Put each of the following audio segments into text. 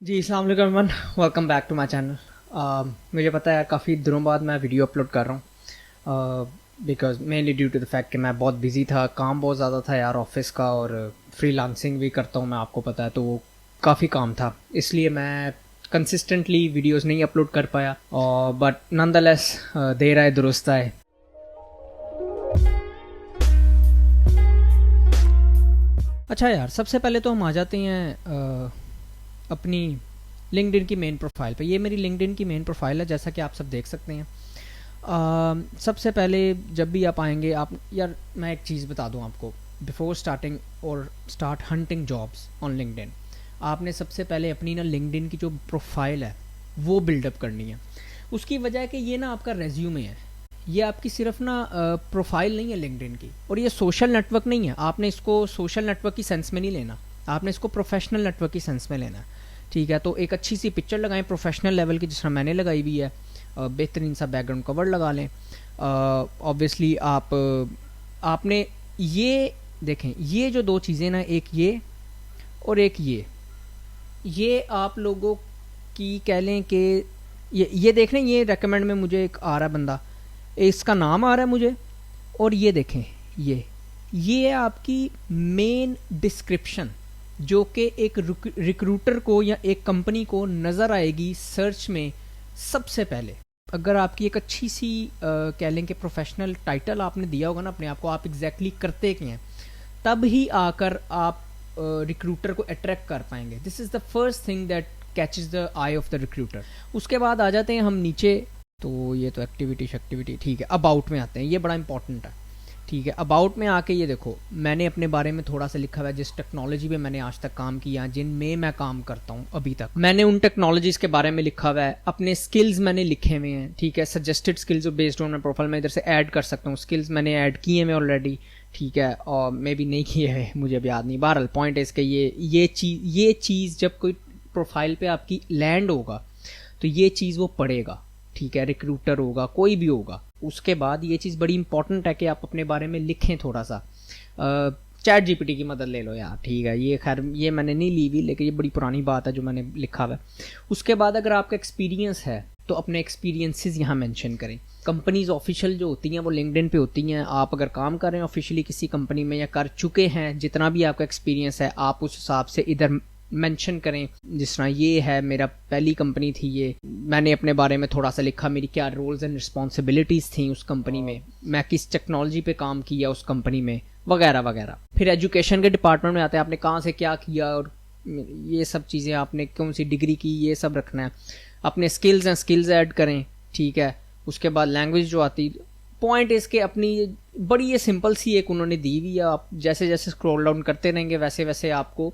जी अस्सलाम वालेकुम everyone, welcome back to my channel. मुझे पता है यार काफ़ी दिनों बाद मैं वीडियो अपलोड कर रहा हूँ because mainly due to the fact कि मैं बहुत बिजी था, काम बहुत ज़्यादा था यार ऑफिस का, और फ्रीलांसिंग भी करता हूँ मैं, आपको पता है, तो वो काफ़ी काम था, इसलिए मैं कंसिस्टेंटली वीडियोस नहीं अपलोड कर पाया। और बट नॉनदलेस देर आए दुरुस्त आए। अच्छा यार, सबसे पहले तो हम आ जाते हैं अपनी लिंक्डइन की मेन प्रोफाइल पे। ये मेरी लिंक्डइन की मेन प्रोफाइल है, जैसा कि आप सब देख सकते हैं। सबसे पहले जब भी आप आएंगे, आप यार मैं एक चीज़ बता दूं आपको, बिफोर स्टार्टिंग और start hunting jobs on LinkedIn, आपने सबसे पहले अपनी ना लिंक्डइन की जो प्रोफाइल है वो बिल्डअप करनी है। उसकी वजह है कि ये ना आपका रेज्यूमे है, ये आपकी सिर्फ ना प्रोफाइल नहीं है लिंक्डइन की, और ये सोशल नेटवर्क नहीं है। आपने इसको सोशल नेटवर्क की सेंस में नहीं लेना, आपने इसको प्रोफेशनल नेटवर्क की सेंस में लेना है, ठीक है। तो एक अच्छी सी पिक्चर लगाएं प्रोफेशनल लेवल की, जिस तरह मैंने लगाई हुई है, बेहतरीन सा बैकग्राउंड कवर लगा लें। ऑब्वियसली आपने ये देखें, ये जो दो चीज़ें ना, एक ये और एक ये आप लोगों की कह लें कि ये देख लें, ये रेकमेंड में मुझे एक आ रहा है बंदा, इसका नाम आ रहा है मुझे, और ये देखें, ये है आपकी मेन डिस्क्रिप्शन, जो कि एक रिक्रूटर को या एक कंपनी को नज़र आएगी सर्च में सबसे पहले। अगर आपकी एक अच्छी सी कह लें कि प्रोफेशनल टाइटल आपने दिया होगा ना अपने आप को, आप एग्जैक्टली करते क्या हैं, तब ही आकर आप रिक्रूटर को अट्रैक्ट कर पाएंगे। This is the first thing that catches the I of the recruiter. उसके बाद आ जाते हैं हम नीचे, तो ये तो एक्टिविटी ठीक है। अबाउट में आते हैं, ये बड़ा इंपॉर्टेंट है, ठीक है। अबाउट में आके ये देखो, मैंने अपने बारे में थोड़ा सा लिखा हुआ है, जिस टेक्नोलॉजी पे मैंने आज तक काम किया, जिनमें मैं काम करता हूँ अभी तक, मैंने उन टेक्नोलॉजीज़ के बारे में लिखा हुआ है। अपने स्किल्स मैंने लिखे हुए हैं, ठीक है। सजेस्टेड स्किल्स जो बेस्ड ऑन माई प्रोफाइल मैं इधर से ऐड कर सकता हूँ, स्किल्स मैंने ऐड किए हैं ऑलरेडी, ठीक है। और मे भी नहीं किए हैं, मुझे भी याद नहीं। बहरहाल पॉइंट है इसके, ये चीज़ जब कोई प्रोफाइल पे आपकी लैंड होगा तो ये चीज़ वो पढ़ेगा, ठीक है। रिक्रूटर होगा, कोई भी होगा। उसके बाद ये चीज़ बड़ी इंपॉर्टेंट है कि आप अपने बारे में लिखें थोड़ा सा। चैट जीपीटी की मदद ले लो यार, ठीक है। ये खैर ये मैंने नहीं ली हुई, लेकिन ये बड़ी पुरानी बात है जो मैंने लिखा हुआ है। उसके बाद अगर आपका एक्सपीरियंस है तो अपने एक्सपीरियंसेस यहाँ मेंशन करें। कंपनीज ऑफिशियल जो होती हैं वो लिंक्डइन पे होती हैं। आप अगर काम कर रहे हैं ऑफिशियली किसी कंपनी में या कर चुके हैं, जितना भी आपका एक्सपीरियंस है आप उस हिसाब से इधर मेंशन करें। जिस तरह ये है, मेरा पहली कंपनी थी, ये मैंने अपने बारे में थोड़ा सा लिखा, मेरी क्या रोल्स एंड रिस्पॉन्सिबिलिटीज़ थी उस कंपनी में, मैं किस टेक्नोलॉजी पे काम किया उस कंपनी में, वगैरह वगैरह। फिर एजुकेशन के डिपार्टमेंट में आते हैं, आपने कहाँ से क्या किया और ये सब चीज़ें, आपने कौन सी डिग्री की, ये सब रखना है। अपने स्किल्स हैं, स्किल्स ऐड करें, ठीक है। उसके बाद लैंग्वेज जो आती, पॉइंट इसके अपनी बड़ी ये सिंपल सी एक उन्होंने दी हुई है। आप जैसे जैसे स्क्रॉल डाउन करते रहेंगे वैसे वैसे आपको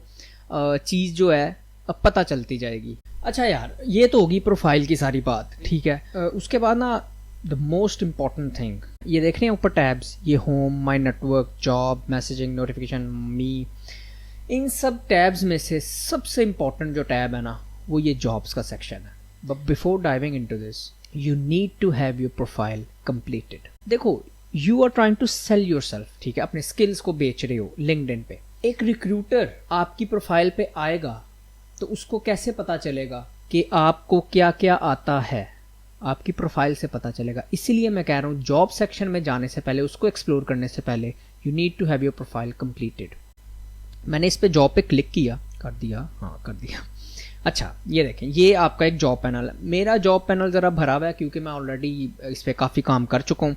चीज़ जो है अब पता चलती जाएगी। अच्छा यार, ये तो होगी प्रोफाइल की सारी बात, ठीक है। उसके बाद ना द मोस्ट इम्पॉर्टेंट थिंग, ये देख रहे हैं ऊपर टैब्स, ये home, my network, job, messaging, notification, me. इन सब टैब्स में से सबसे इम्पॉर्टेंट जो टैब है ना, वो ये जॉब्स का सेक्शन है। But before diving into this, you need to have your profile completed. देखो, you are trying to sell yourself, ठीक है। अपने स्किल्स को बेच रहे हो लिंक्डइन पे। एक रिक्रूटर आपकी प्रोफाइल पे आएगा तो उसको कैसे पता चलेगा कि आपको क्या क्या आता है? आपकी प्रोफाइल से पता चलेगा। इसीलिए मैं कह रहा हूँ, जॉब सेक्शन में जाने से पहले, उसको एक्सप्लोर करने से पहले, you need to have your profile completed. मैंने इस पे जॉब पे क्लिक किया, कर दिया, हाँ कर दिया। अच्छा, ये देखें, ये आपका एक जॉब पैनल है। मेरा जॉब पैनल ज़रा भरा हुआ है क्योंकि मैं ऑलरेडी इस पर काफ़ी काम कर चुका हूँ।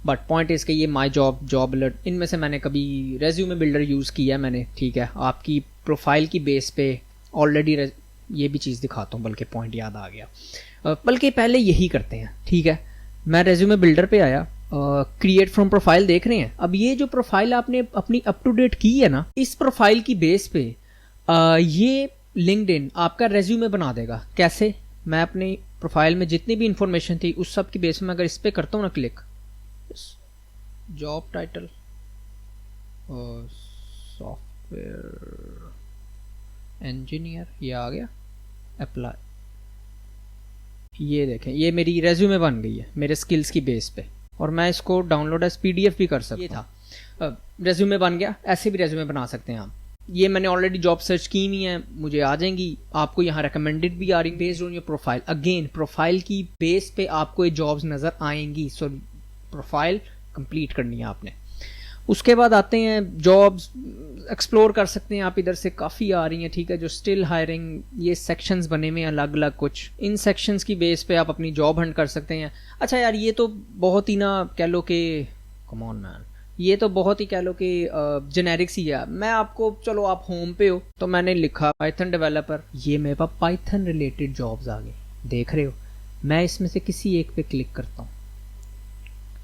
बट पॉइंट इसके, ये माई जॉब, जॉब अलर्ट, इनमें से मैंने कभी रेज्यूमे बिल्डर यूज़ किया है मैंने, ठीक है। आपकी प्रोफाइल की बेस पे ऑलरेडी ये भी चीज़ दिखाता हूँ, बल्कि पॉइंट याद आ गया, बल्कि पहले यही करते हैं, ठीक है। मैं रेज्यूमे बिल्डर पे आया, क्रिएट फ्रॉम प्रोफाइल देख रहे हैं। अब ये जो प्रोफाइल आपने अपनी अप टू डेट की है ना, इस प्रोफाइल की बेस पे ये लिंक्डइन आपका रेज्यूमे बना देगा। कैसे? मैं अपनी प्रोफाइल में जितनी भी इंफॉर्मेशन थी उस सब की बेस में अगर इस पर करता हूँ ना click, job title software engineer, ये आ गया, अप्लाई। ये देखें, ये मेरी रेज्यूमे बन गई है मेरे स्किल्स की बेस पे, और मैं इसको डाउनलोड एज PDF भी कर सकता हूँ। ये था रेज्यूमे बन गया। ऐसे भी रेज्यूमे बना सकते हैं आप, ये मैंने ऑलरेडी जॉब सर्च की हुई है, मुझे आ जाएंगी, आपको यहाँ रिकमेंडेड भी आ रही based on your profile. Again profile की बेस पे आपको ये जॉब्स नज़र आएंगी, सो प्रोफाइल कंप्लीट करनी है आपने। उसके बाद आते हैं जॉब्स, एक्सप्लोर कर सकते हैं आप, इधर से काफ़ी आ रही हैं, ठीक है, जो स्टिल हायरिंग, ये सेक्शंस बने हुए हैं अलग अलग कुछ, इन सेक्शंस की बेस पे आप अपनी जॉब हंट कर सकते हैं। अच्छा यार, ये तो बहुत ही ना कह लो कि कम ऑन मैन, ये तो बहुत ही कह लो कि जेनेरिक सी है। मैं आपको, चलो आप होम पे हो तो मैंने लिखा पाइथन डेवलपर, ये मेरे पास पाइथन रिलेटेड जॉब्स आ गए, देख रहे हो। मैं इसमें से किसी एक पे क्लिक करता हूँ,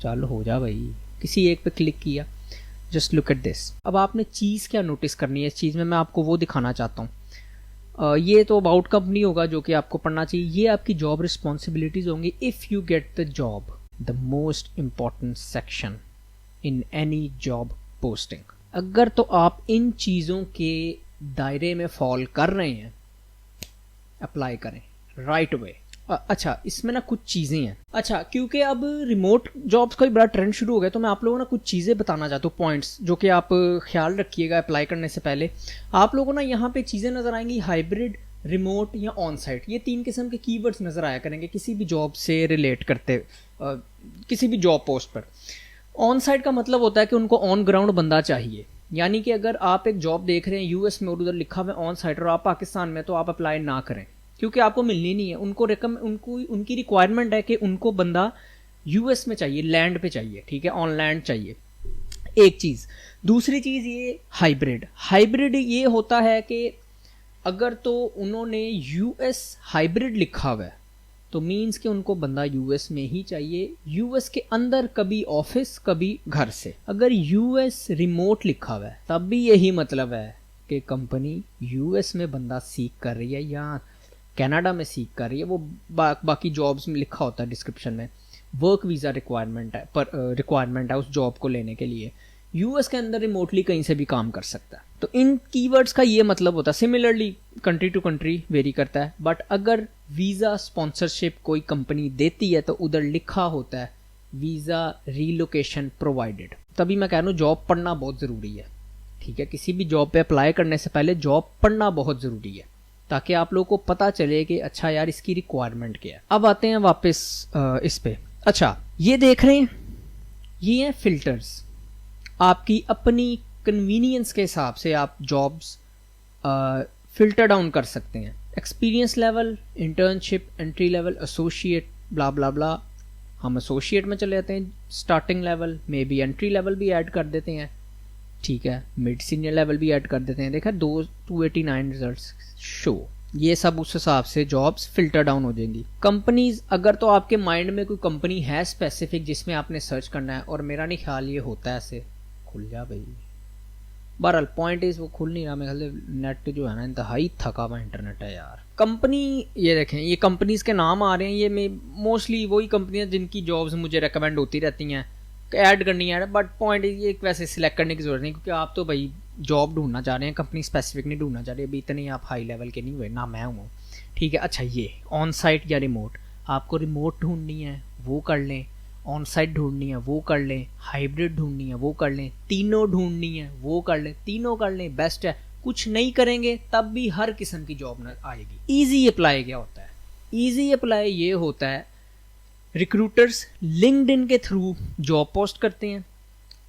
चलो हो जा भाई, किसी एक पे क्लिक किया, जस्ट लुक एट दिस। अब आपने चीज़ क्या नोटिस करनी है इस चीज़ में, मैं आपको वो दिखाना चाहता हूँ। ये तो अबाउट कंपनी होगा जो कि आपको पढ़ना चाहिए, ये आपकी जॉब रिस्पॉन्सिबिलिटीज़ होंगी if you get the job, the most important section in any job posting. अगर तो आप इन चीज़ों के दायरे में फॉल कर रहे हैं, अप्लाई करें राइट वे। अच्छा, इसमें ना कुछ चीज़ें हैं। अच्छा, क्योंकि अब रिमोट जॉब्स का भी बड़ा ट्रेंड शुरू हो गया, तो मैं आप लोगों को ना कुछ चीज़ें बताना चाहता हूँ, पॉइंट्स जो कि आप ख्याल रखिएगा अप्लाई करने से पहले। आप लोगों को ना यहाँ पे चीज़ें नज़र आएंगी, हाइब्रिड, रिमोट या ऑन साइट, ये 3 किस्म के कीवर्ड्स नज़र आया करेंगे किसी भी जॉब से रिलेट करते, किसी भी जॉब पोस्ट पर। ऑन साइट का मतलब होता है कि उनको ऑन ग्राउंड बंदा चाहिए, यानी कि अगर आप एक जॉब देख रहे हैं यूएस में और उधर लिखा हुआ है ऑन साइट और आप पाकिस्तान में, तो आप अप्लाई ना करें, क्योंकि आपको मिलनी नहीं है। उनको उनकी रिक्वायरमेंट है कि उनको बंदा यूएस में चाहिए, लैंड पे चाहिए, ठीक है, ऑन लैंड चाहिए, एक चीज़। दूसरी चीज़ ये हाइब्रिड ये होता है कि अगर तो उन्होंने यूएस हाइब्रिड लिखा हुआ है तो मीन्स कि उनको बंदा यूएस में ही चाहिए, यूएस के अंदर, कभी ऑफिस कभी घर से। अगर यूएस रिमोट लिखा हुआ है तब भी यही मतलब है कि कंपनी यूएस में बंदा सीख कर रही है या कनाडा में सीख कर रही है। वो बाकी जॉब्स में लिखा होता है डिस्क्रिप्शन में, वर्क वीज़ा रिक्वायरमेंट है उस जॉब को लेने के लिए। यूएस के अंदर रिमोटली कहीं से भी काम कर सकता है, तो इन कीवर्ड्स का ये मतलब होता है। Similarly country to country vary करता है, बट अगर वीज़ा स्पॉन्सरशिप कोई कंपनी देती है तो उधर लिखा होता है वीज़ा रीलोकेशन प्रोवाइडेड। तभी मैं कह रहा हूँ जॉब पढ़ना बहुत ज़रूरी है, ठीक है, किसी भी जॉब पे अप्लाई करने से पहले जॉब पढ़ना बहुत ज़रूरी है, ताकि आप लोगों को पता चले कि अच्छा यार इसकी रिक्वायरमेंट क्या है। अब आते हैं वापस इस पे। अच्छा, ये देख रहे हैं, ये हैं फिल्टर्स। आपकी अपनी कन्वीनियंस के हिसाब से आप जॉब्स फिल्टर डाउन कर सकते हैं। Experience level, internship, entry level, associate, blah blah blah. हम एसोसिएट में चले जाते हैं। स्टार्टिंग लेवल में भी एंट्री लेवल भी ऐड कर देते हैं, ठीक है, मिड सीनियर लेवल भी ऐड कर देते हैं। देखा 289 रिजल्ट्स शो, ये सब उस हिसाब से जॉब्स फिल्टर डाउन हो जाएंगी। कंपनीज, अगर तो आपके माइंड में कोई कंपनी है स्पेसिफिक जिसमें आपने सर्च करना है, और मेरा नहीं ख्याल ये होता है ऐसे, खुल जा भाई। बहरहाल पॉइंट इज वो खुल नहीं रहा, मेरे ख्याल से नेट जो है ना इंतहाई थका हुआ इंटरनेट है यार। कंपनी, ये देखें, ये कंपनीज के नाम आ रहे हैं, ये मैं मोस्टली वही कंपनियां जिनकी जॉब्स मुझे रेकमेंड होती रहती हैं, ऐड करनी है। बट पॉइंट ये वैसे सिलेक्ट करने की जरूरत नहीं, क्योंकि आप तो भाई जॉब ढूंढना चाह रहे हैं, कंपनी स्पेसिफिक नहीं ढूंढना चाह रहे। अभी इतने आप हाई लेवल के नहीं हुए, ना मैं हूँ, ठीक है। अच्छा, ये ऑन साइट या रिमोट, आपको रिमोट ढूंढनी है वो कर लें, ऑन साइट ढूंढनी है वो कर लें, हाइब्रिड ढूंढनी है वो कर लें, तीनों ढूंढनी है वो कर लें, तीनों कर लें, बेस्ट है। कुछ नहीं करेंगे तब भी हर किस्म की जॉब न आएगी। ईजी अप्लाई क्या होता है? ईजी अप्लाई ये होता है, रिक्रूटर्स लिंक्डइन के थ्रू जॉब पोस्ट करते हैं।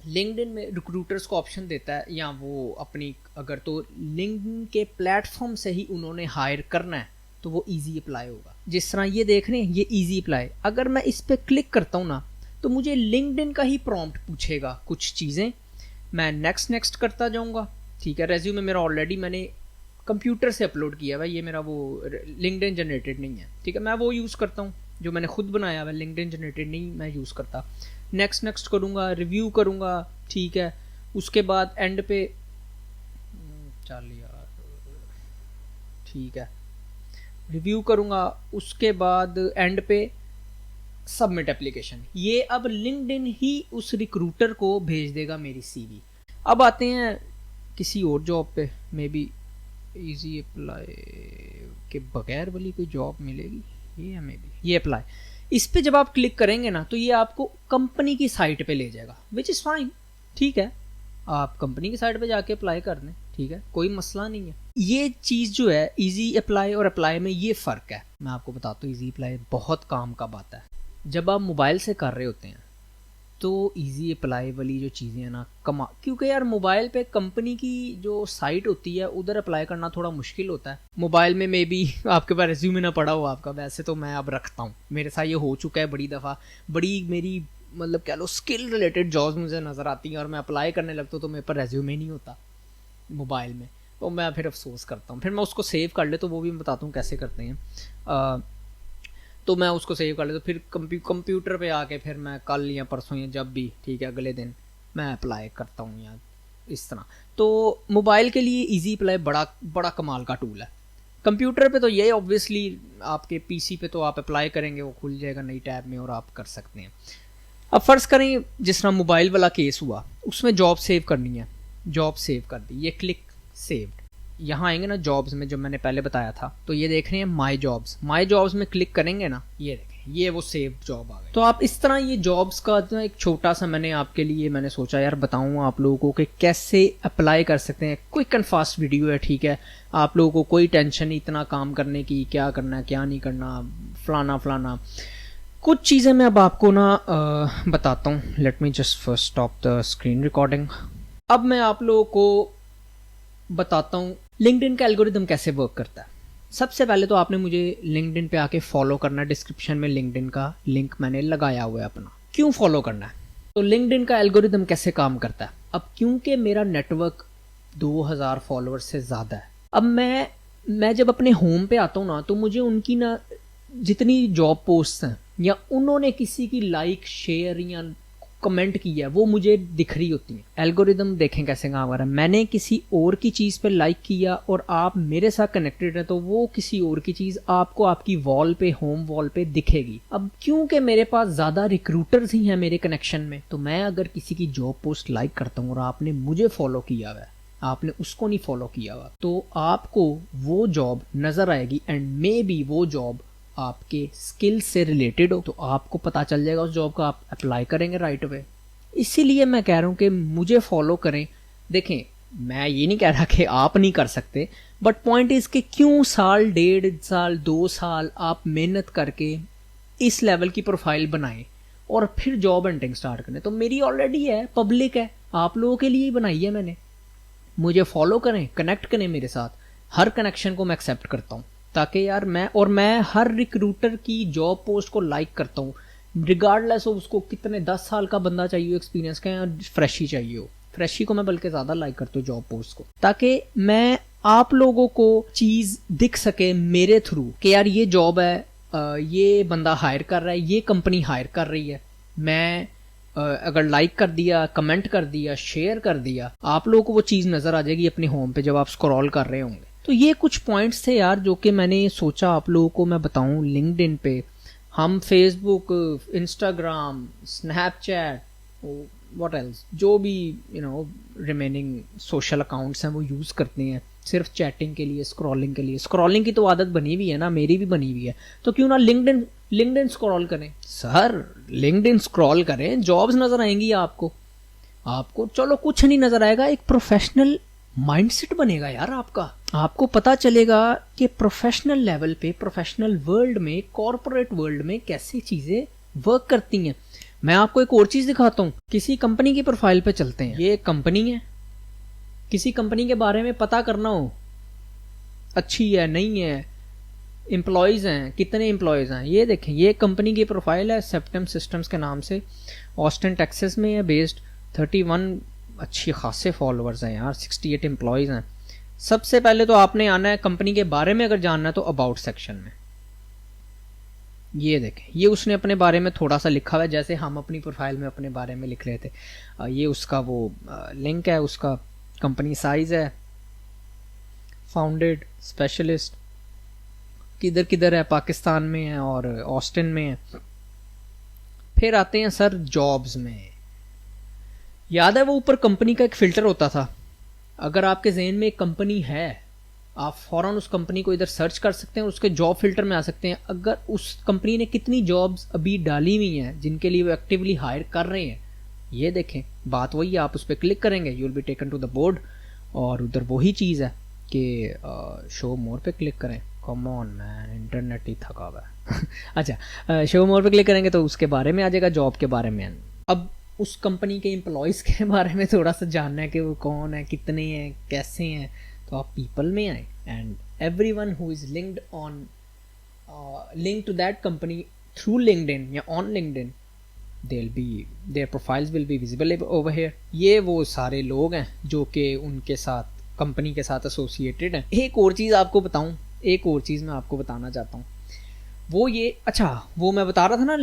लिंक्डइन में रिक्रूटर्स को ऑप्शन देता है, या वो अपनी, अगर तो लिंक्डइन के प्लेटफॉर्म से ही उन्होंने हायर करना है तो वो इजी अप्लाई होगा। जिस तरह ये देख रहे हैं, ये इजी अप्लाई। अगर मैं इस पर क्लिक करता हूँ ना, तो मुझे लिंक्डइन का ही प्रॉम्प्ट पूछेगा कुछ चीज़ें, मैं नेक्स्ट करता जाऊँगा, ठीक है। रेज्यूमे मेरा ऑलरेडी मैंने कंप्यूटर से अपलोड किया हुआ, ये मेरा वो लिंक्डइन जनरेटेड नहीं है, ठीक है। मैं वो यूज़ करता हूँ जो मैंने खुद बनाया हुआ, लिंक्डइन जनरेटेड नहीं मैं यूज़ करता। नेक्स्ट करूँगा, रिव्यू करूँगा, ठीक है। उसके बाद एंड पे, चल यार, ठीक है, रिव्यू करूँगा। उसके बाद एंड पे सबमिट एप्लीकेशन। ये अब लिंक्डइन ही उस रिक्रूटर को भेज देगा मेरी सीवी। अब आते हैं किसी और जॉब पे, मे बी इजी अप्लाई के बगैर वाली कोई जॉब मिलेगी, ये है मे बी, ये अप्लाई। इस पे जब आप क्लिक करेंगे ना, तो ये आपको कंपनी की साइट पे ले जाएगा, विच इज़ फाइन, ठीक है। आप कंपनी की साइट पे जाके अप्लाई कर दें, ठीक है, कोई मसला नहीं है। ये चीज़ जो है इजी अप्लाई और अप्लाई में ये फ़र्क है। मैं आपको बताता हूँ, इजी अप्लाई बहुत काम का बात है। जब आप मोबाइल से कर रहे होते हैं तो इजी अप्लाई वाली जो चीज़ें हैं ना क्योंकि यार मोबाइल पे कंपनी की जो साइट होती है उधर अप्लाई करना थोड़ा मुश्किल होता है। मोबाइल में मे बी आपके पास रिज्यूमे ना पड़ा हो आपका, वैसे तो मैं अब रखता हूँ, मेरे साथ ये हो चुका है बड़ी दफ़ा। बड़ी मेरी मतलब कह लो स्किल रिलेटेड जॉब्स मुझे नज़र आती हैं और मैं अप्लाई करने लगता हूँ तो मेरे पर रेज्यूमे नहीं होता मोबाइल में, तो मैं फिर अफसोस करता हूँ। फिर मैं उसको सेव कर ले, तो वो भी मैं बताता हूँ कैसे करते हैं। तो मैं उसको सेव कर ले, तो फिर कंप्यूटर पे आके फिर मैं कल या परसों या जब भी, ठीक है, अगले दिन मैं अप्लाई करता हूँ या इस तरह। तो मोबाइल के लिए इजी अप्लाई बड़ा कमाल का टूल है। कंप्यूटर पे तो ये ऑब्वियसली आपके पीसी पे तो आप अप्लाई करेंगे वो खुल जाएगा नई टैब में और आप कर सकते हैं। अब फ़र्ज़ करें जिस तरह मोबाइल वाला केस हुआ, उसमें जॉब सेव करनी है, जॉब सेव कर दी, ये क्लिक सेव्ड। यहाँ आएंगे ना जॉब्स में, जो मैंने पहले बताया था, तो ये देख रहे हैं माई जॉब्स में क्लिक करेंगे ना, ये देखें ये वो सेव जॉब आ गई। तो आप इस तरह ये जॉब्स का एक छोटा सा मैंने आपके लिए मैंने सोचा यार बताऊँ आप लोगों को कि कैसे अप्लाई कर सकते हैं। क्विक एंड फास्ट वीडियो है, ठीक है, आप लोगों को कोई टेंशन नहीं इतना काम करने की, क्या करना है क्या नहीं करना, फलाना। कुछ चीज़ें मैं अब आपको ना बताता हूँ। Let me just first stop the screen recording. अब मैं आप लोगों को बताता हूँ लिंक्डइन का एल्गोरिदम कैसे वर्क करता है। सबसे पहले तो आपने मुझे लिंक्डइन पे आके फॉलो करना है। डिस्क्रिप्शन में लिंक्डइन का लिंक मैंने लगाया हुआ है अपना। क्यों फॉलो करना है? तो लिंक्डइन का एल्गोरिदम कैसे काम करता है। अब क्योंकि मेरा नेटवर्क 2000 फॉलोअर्स से ज़्यादा है, अब मैं जब अपने होम पे आता हूँ ना, तो मुझे उनकी ना जितनी जॉब पोस्ट हैं या उन्होंने किसी की लाइक शेयर या कमेंट किया है वो मुझे दिख रही होती है। एल्गोरिदम देखें कैसे काम कर रहा है। मैंने किसी और की चीज़ पे लाइक किया और आप मेरे साथ कनेक्टेड है, तो वो किसी और की चीज़ आपको आपकी वॉल पे, होम वॉल पे दिखेगी। अब क्योंकि मेरे पास ज़्यादा रिक्रूटर्स ही हैं मेरे कनेक्शन में, तो मैं अगर किसी की जॉब पोस्ट लाइक करता हूँ और आपने मुझे फॉलो किया हुआ है, आपने उसको नहीं फॉलो किया हुआ, तो आपको वो जॉब नज़र आएगी एंड मे बी वो जॉब आपके स्किल से रिलेटेड हो, तो आपको पता चल जाएगा उस जॉब का, आप अप्लाई करेंगे राइट अवे। इसीलिए मैं कह रहा हूँ कि मुझे फॉलो करें। देखें, मैं ये नहीं कह रहा कि आप नहीं कर सकते, बट पॉइंट इज़ कि क्यों साल, 1.5 साल, 2 साल आप मेहनत करके इस लेवल की प्रोफाइल बनाएं और फिर जॉब हंटिंग स्टार्ट करें। तो मेरी ऑलरेडी है, पब्लिक है, आप लोगों के लिए ही बनाई है मैंने। मुझे फॉलो करें, कनेक्ट करें मेरे साथ। हर कनेक्शन को मैं एक्सेप्ट करता हूँ, ताकि यार मैं हर रिक्रूटर की जॉब पोस्ट को लाइक करता हूँ, रिगार्डलेस ऑफ उसको कितने 10 साल का बंदा चाहिए एक्सपीरियंस का, या फ्रेश ही चाहिए हो। फ्रेश ही को मैं बल्कि ज़्यादा लाइक करता हूँ जॉब पोस्ट को, ताकि मैं आप लोगों को चीज़ दिख सके मेरे थ्रू कि यार ये जॉब है, ये बंदा हायर कर रहा है, ये कंपनी हायर कर रही है। मैं अगर लाइक कर दिया, कमेंट कर दिया, शेयर कर दिया, आप लोगों को वो चीज़ नज़र आ जाएगी अपने होम पे जब आप स्क्रॉल कर रहे होंगे। तो ये कुछ पॉइंट्स थे यार जो कि मैंने सोचा आप लोगों को मैं बताऊं। लिंक्डइन पे हम Facebook, Instagram, Snapchat, what else, जो भी रिमेनिंग सोशल अकाउंट्स हैं वो यूज़ करते हैं सिर्फ चैटिंग के लिए, स्क्रॉलिंग के लिए। स्क्रॉलिंग की तो आदत बनी हुई है ना, मेरी भी बनी हुई है, तो क्यों ना लिंक्डइन स्क्रॉल करें। सर लिंक्डइन स्क्रॉल करें, जॉब्स नज़र आएंगी आपको। चलो कुछ नहीं नज़र आएगा, एक प्रोफेशनल माइंडसेट बनेगा यार आपका। आपको पता चलेगा कि प्रोफेशनल लेवल पे, प्रोफेशनल वर्ल्ड में, कॉर्पोरेट वर्ल्ड में कैसी चीज़ें वर्क करती हैं। मैं आपको एक और चीज़ दिखाता हूँ। किसी कंपनी की प्रोफाइल पे चलते हैं। ये कंपनी है, किसी कंपनी के बारे में पता करना हो, अच्छी है नहीं है, एम्प्लॉयज़ हैं, कितने एम्प्लॉयज़ हैं। ये देखें, ये कंपनी की प्रोफाइल है, सेप्टेम सिस्टम्स के नाम से, ऑस्टिन टेक्सास में है बेस्ड। 31 अच्छी खासे फॉलोअर्स हैं यार, 68 एम्प्लॉयज़ हैं। सबसे पहले तो आपने आना है, कंपनी के बारे में अगर जानना है तो अबाउट सेक्शन में ये देखें, ये उसने अपने बारे में थोड़ा सा लिखा हुआ है, जैसे हम अपनी प्रोफाइल में अपने बारे में लिख रहे थे। ये उसका वो लिंक है, उसका कंपनी साइज है, फाउंडेड स्पेशलिस्ट, किधर किधर है, पाकिस्तान में है और ऑस्टिन में है। फिर आते हैं सर जॉब्स में। याद है वो ऊपर कंपनी का एक फ़िल्टर होता था। अगर आपके जहन में एक कंपनी है, आप फ़ौरन उस कंपनी को इधर सर्च कर सकते हैं, उसके जॉब फिल्टर में आ सकते हैं। अगर उस कंपनी ने कितनी जॉब्स अभी डाली हुई हैं जिनके लिए वो एक्टिवली हायर कर रहे हैं, ये देखें, बात वही है। आप उस पर क्लिक करेंगे, you will be taken to the board, और उधर वही चीज़ है कि शो मोर पे क्लिक करें, कम ऑन मैन, इंटरनेट ही थका हुआ है अच्छा, शो मोर पे क्लिक करेंगे तो उसके बारे में आ जाएगा, जॉब के बारे में। अब उस कंपनी के एम्प्लॉयज़ के बारे में थोड़ा सा जानना है कि वो कौन है, कितने हैं, कैसे हैं, तो आप पीपल में आए and everyone who is linked on link to that company through LinkedIn या on LinkedIn, their profiles will be visible over here. ये वो सारे लोग हैं जो कि उनके साथ, कंपनी के साथ एसोसिएटेड हैं। एक और चीज़ आपको बताऊं, एक और चीज़ मैं आपको बताना चाहता हूँ, वो ये, अच्छा वो मैं बता रहा था ना,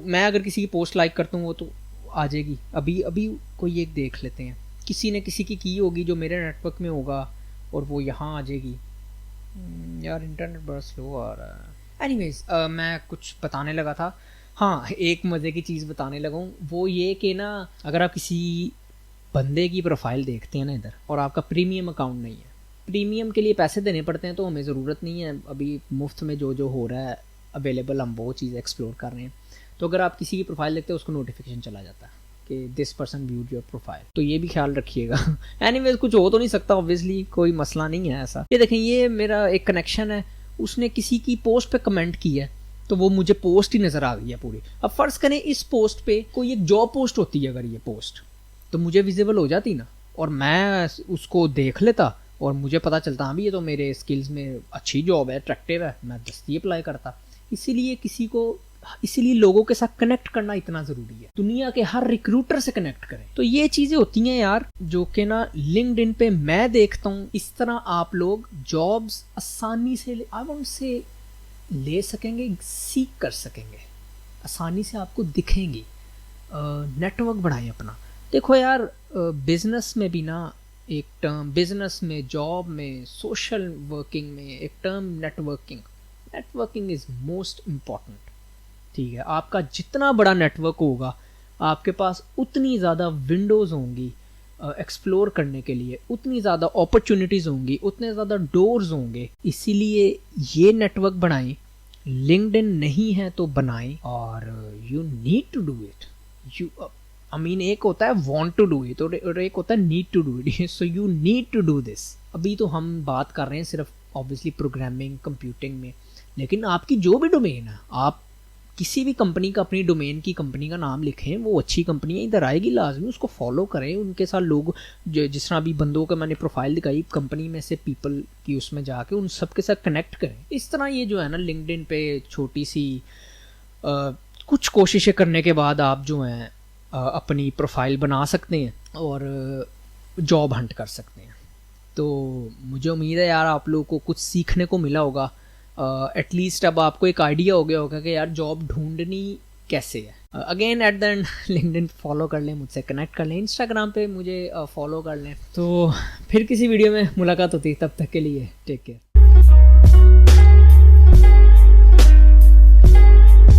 मैं अगर किसी की पोस्ट लाइक करता हूँ वो तो आ जाएगी। अभी अभी कोई एक देख लेते हैं, किसी ने किसी की होगी जो मेरे नेटवर्क में होगा और वो यहाँ आ जाएगी। यार इंटरनेट बड़ा स्लो आ रहा है। एनीवेज, मैं कुछ बताने लगा था, हाँ एक मज़े की चीज़ बताने लगा हूँ, वो ये कि ना अगर आप किसी बंदे की प्रोफाइल देखते हैं ना इधर और आपका प्रीमियम अकाउंट नहीं है, प्रीमियम के लिए पैसे देने पड़ते हैं, तो हमें ज़रूरत नहीं है, अभी मुफ्त में जो जो हो रहा है अवेलेबल, हम वो चीज़ एक्सप्लोर कर रहे हैं। तो अगर आप किसी की प्रोफाइल देखते हैं उसको नोटिफिकेशन चला जाता है कि this person viewed your profile, तो ये भी ख्याल रखिएगा एनीवेज कुछ हो तो नहीं सकता ऑब्वियसली, कोई मसला नहीं है ऐसा। ये देखें, ये मेरा एक कनेक्शन है, उसने किसी की पोस्ट पे कमेंट किया है तो वो मुझे पोस्ट ही नज़र आ गई है पूरी। अब फ़र्ज़ करें इस पोस्ट पे कोई एक जॉब पोस्ट होती है, अगर ये पोस्ट तो मुझे विजिबल हो जाती ना, और मैं उसको देख लेता और मुझे पता चलता हाँ भी ये तो मेरे स्किल्स में अच्छी जॉब है, अट्रैक्टिव है, मैं दस्ती अप्लाई करता। इसीलिए लोगों के साथ कनेक्ट करना इतना ज़रूरी है, दुनिया के हर रिक्रूटर से कनेक्ट करें। तो ये चीज़ें होती हैं यार जो कि ना लिंक्डइन पे मैं देखता हूँ, इस तरह आप लोग जॉब्स आसानी से आई वोंट से ले सकेंगे, सीख कर सकेंगे, आसानी से आपको दिखेंगी। नेटवर्क बढ़ाएं अपना। देखो यार, बिजनेस में भी ना एक टर्म, बिजनेस में, जॉब में, सोशल वर्किंग में एक term networking is most important. ठीक है, आपका जितना बड़ा नेटवर्क होगा आपके पास उतनी ज़्यादा विंडोज़ होंगी एक्सप्लोर करने के लिए, उतनी ज़्यादा अपॉर्चुनिटीज़ होंगी, उतने ज़्यादा डोर्स होंगे। इसीलिए ये नेटवर्क बनाएं। लिंक्डइन नहीं है तो बनाएं, और you need to do it. एक होता है वांट टू डू इट और एक होता है need to do it. So you need to do this. अभी तो हम बात कर रहे हैं सिर्फ ऑब्वियसली प्रोग्रामिंग, कंप्यूटिंग में, लेकिन आपकी जो भी डोमेन है, आप किसी भी कंपनी का, अपनी डोमेन की कंपनी का नाम लिखें, वो अच्छी कंपनी है, इधर आएगी लाजमी, उसको फॉलो करें, उनके साथ लोग जिस तरह अभी बंदों का मैंने प्रोफाइल दिखाई कंपनी में से, पीपल की, उसमें जाके उन सब के साथ कनेक्ट करें। इस तरह ये जो है ना लिंक्डइन पे छोटी सी कुछ कोशिशें करने के बाद आप जो हैं अपनी प्रोफाइल बना सकते हैं और जॉब हंट कर सकते हैं। तो मुझे उम्मीद है यार आप लोगों को कुछ सीखने को मिला होगा। एटलीस्ट अब आपको एक आइडिया हो गया होगा कि यार जॉब ढूंढनी कैसे है। Again at the end LinkedIn follow कर लें, मुझसे कनेक्ट कर लें, इंस्टाग्राम पे मुझे फॉलो कर लें। तो फिर किसी वीडियो में मुलाकात होती है, तब तक के लिए टेक केयर।